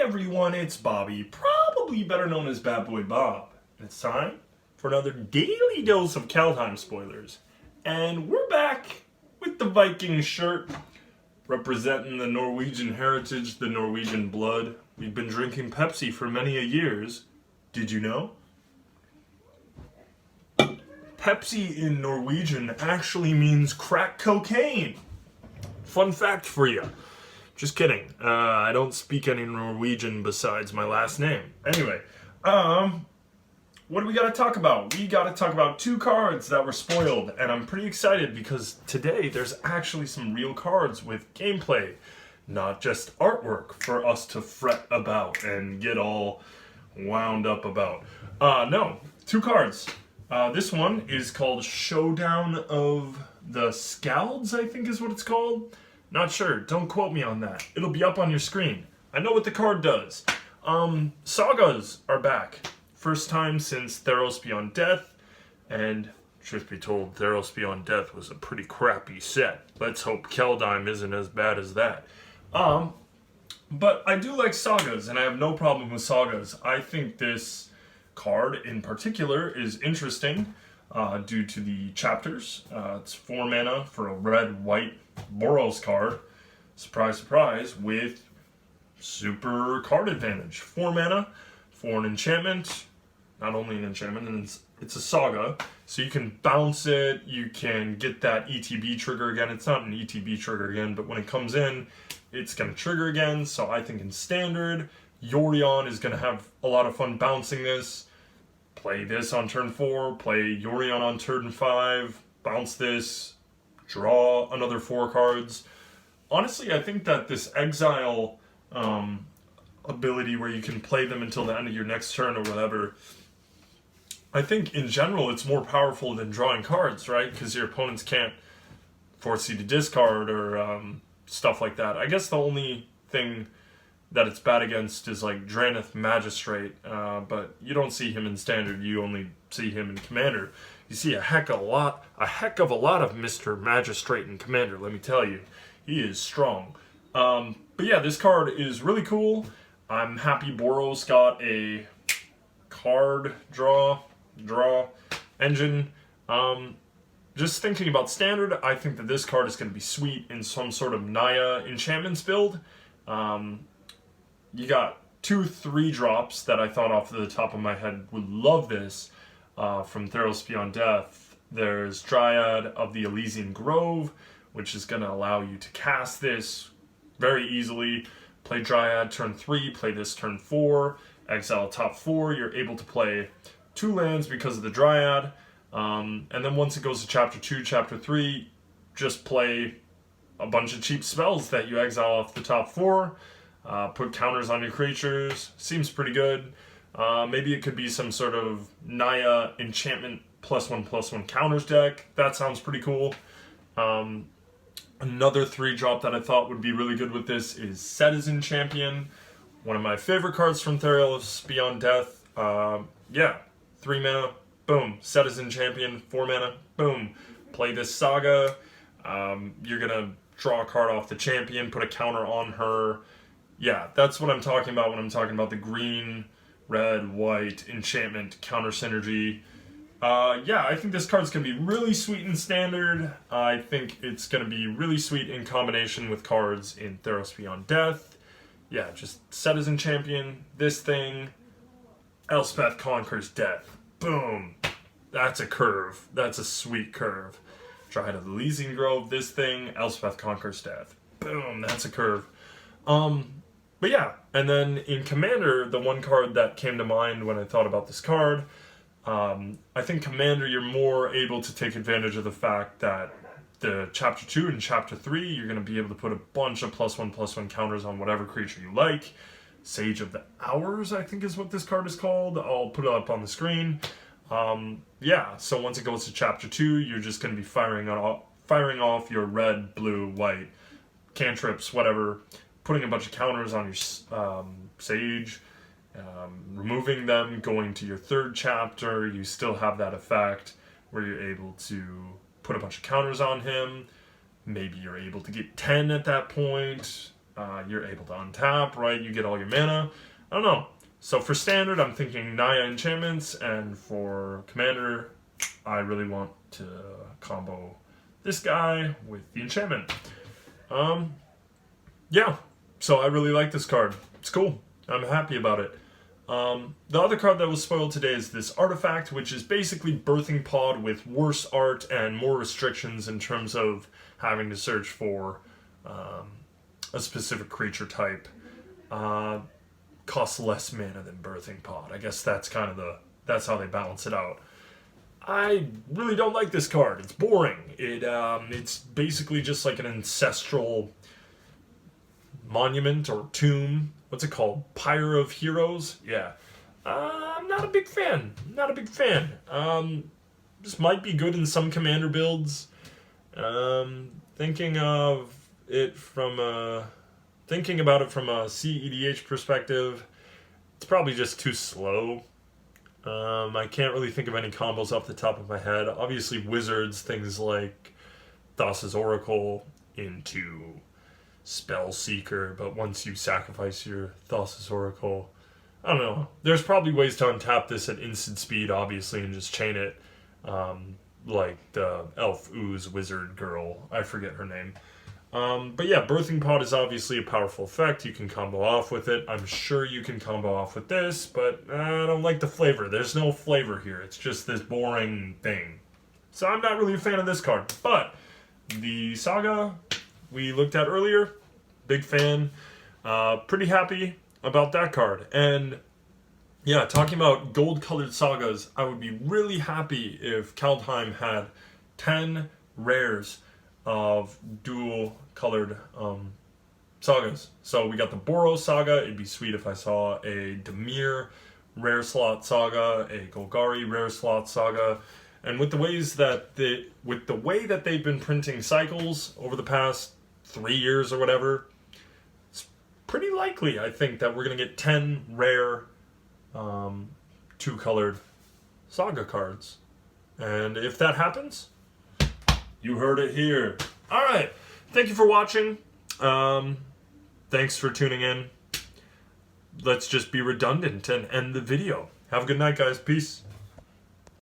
everyone, it's Bobby, probably better known as Bad Boy Bob. And it's time for another daily dose of Kaldheim Spoilers. And we're back with the Viking shirt, representing the Norwegian heritage, the Norwegian blood. We've been drinking Pepsi for many a years. Did you know? Pepsi in Norwegian actually means crack cocaine. Fun fact for you. Just kidding. I don't speak any Norwegian besides my last name. Anyway, what do we got to talk about? We got to talk about two cards that were spoiled, and I'm pretty excited because today there's actually some real cards with gameplay, not just artwork for us to fret about and get all wound up about. No, two cards. This one is called Showdown of the Skalds, I think is what it's called. Not sure. Don't quote me on that. It'll be up on your screen. I know what the card does. Sagas are back. First time since Theros Beyond Death. And, truth be told, Theros Beyond Death was a pretty crappy set. Let's hope Kaldheim isn't as bad as that. But I do like Sagas, and I have no problem with Sagas. I think this card in particular is interesting due to the chapters. It's 4 mana for a red-white Boros card, surprise, surprise, with super card advantage. 4 mana for an enchantment, not only an enchantment, and it's a saga, so you can bounce it, you can get that ETB trigger again. It's not an ETB trigger again, but when it comes in, it's going to trigger again, so I think in Standard, Yorion is going to have a lot of fun bouncing this. Play this on turn 4, play Yorion on turn 5, bounce this, draw another 4 cards. Honestly, I think that this exile ability where you can play them until the end of your next turn or whatever, I think in general it's more powerful than drawing cards, right? Because your opponents can't force you to discard or stuff like that. I guess the only thing that it's bad against is like Draneth Magistrate, but you don't see him in Standard, you only see him in Commander. You see a heck of a lot of Mr. Magistrate in Commander, let me tell you. He is strong. But yeah, this card is really cool. I'm happy Boros got a card draw engine. Just thinking about Standard, I think that this card is going to be sweet in some sort of Naya enchantments build. You got 2 3-drops that I thought off the top of my head would love this. From Theros Beyond Death, there's Triad of the Elysium Grove, which is going to allow you to cast this very easily. Play Triad turn 3, play this turn 4, exile top 4. You're able to play 2 lands because of the Dryad. And then once it goes to Chapter 2, Chapter 3, just play a bunch of cheap spells that you exile off the top 4. Put counters on your creatures. Seems pretty good. Maybe it could be some sort of Naya enchantment +1/+1 counters deck. That sounds pretty cool. Another 3-drop that I thought would be really good with this is Citizen Champion. One of my favorite cards from Theros Beyond Death. Yeah, 3 mana, boom. Citizen Champion, 4 mana, boom. Play this saga. You're going to draw a card off the champion, put a counter on her. Yeah, that's what I'm talking about when I'm talking about the green, red, white, enchantment, counter synergy. Yeah, I think this card's going to be really sweet in Standard. I think it's going to be really sweet in combination with cards in Theros Beyond Death. Yeah, just Citizen Champion, this thing, Elspeth Conquers Death. Boom. That's a curve. That's a sweet curve. Triad of the Elysium Grove, this thing, Elspeth Conquers Death. Boom, that's a curve. But yeah, and then in Commander, the one card that came to mind when I thought about this card, I think Commander, you're more able to take advantage of the fact that the Chapter 2 and Chapter 3, you're going to be able to put a bunch of +1/+1 counters on whatever creature you like. Sage of the Hours, I think is what this card is called. I'll put it up on the screen. Yeah, so once it goes to Chapter 2, you're just going to be firing off your red, blue, white cantrips, whatever, putting a bunch of counters on your Sage, removing them, going to your 3rd chapter. You still have that effect where you're able to put a bunch of counters on him. Maybe you're able to get 10 at that point. you're able to untap, right? You get all your mana. I don't know. So for standard, I'm thinking Naya enchantments, and for commander, I really want to combo this guy with the enchantment. Yeah, so I really like this card. It's cool. I'm happy about it. The other card that was spoiled today is this artifact, which is basically Birthing Pod with worse art and more restrictions in terms of having to search for a specific creature type. Costs less mana than Birthing Pod. I guess that's kind of that's how they balance it out. I really don't like this card. It's boring. It's basically just like an ancestral monument or tomb. What's it called? Pyre of Heroes? Yeah. I'm not a big fan. Not a big fan. This might be good in some commander builds. Thinking about it from a CEDH perspective, it's probably just too slow. I can't really think of any combos off the top of my head. Obviously, wizards, things like Thassa's Oracle into Spellseeker, but once you sacrifice your Thassa's Oracle, I don't know. There's probably ways to untap this at instant speed, obviously, and just chain it. Like the Elf Ooze Wizard girl. I forget her name. But yeah, Birthing Pod is obviously a powerful effect. You can combo off with it. I'm sure you can combo off with this, but I don't like the flavor. There's no flavor here. It's just this boring thing. So I'm not really a fan of this card. But the Saga we looked at earlier, big fan. Pretty happy about that card. And yeah, talking about gold-colored Sagas, I would be really happy if Kaldheim had 10 rares of dual-colored Sagas. So we got the Boros Saga. It'd be sweet if I saw a Dimir rare slot Saga, a Golgari rare slot Saga. And with the way that they've been printing cycles over the past 3 years or whatever, it's pretty likely, I think, that we're going to get 10 rare two-colored Saga cards. And if that happens, you heard it here. Alright, thank you for watching. Thanks for tuning in. Let's just be redundant and end the video. Have a good night, guys. Peace.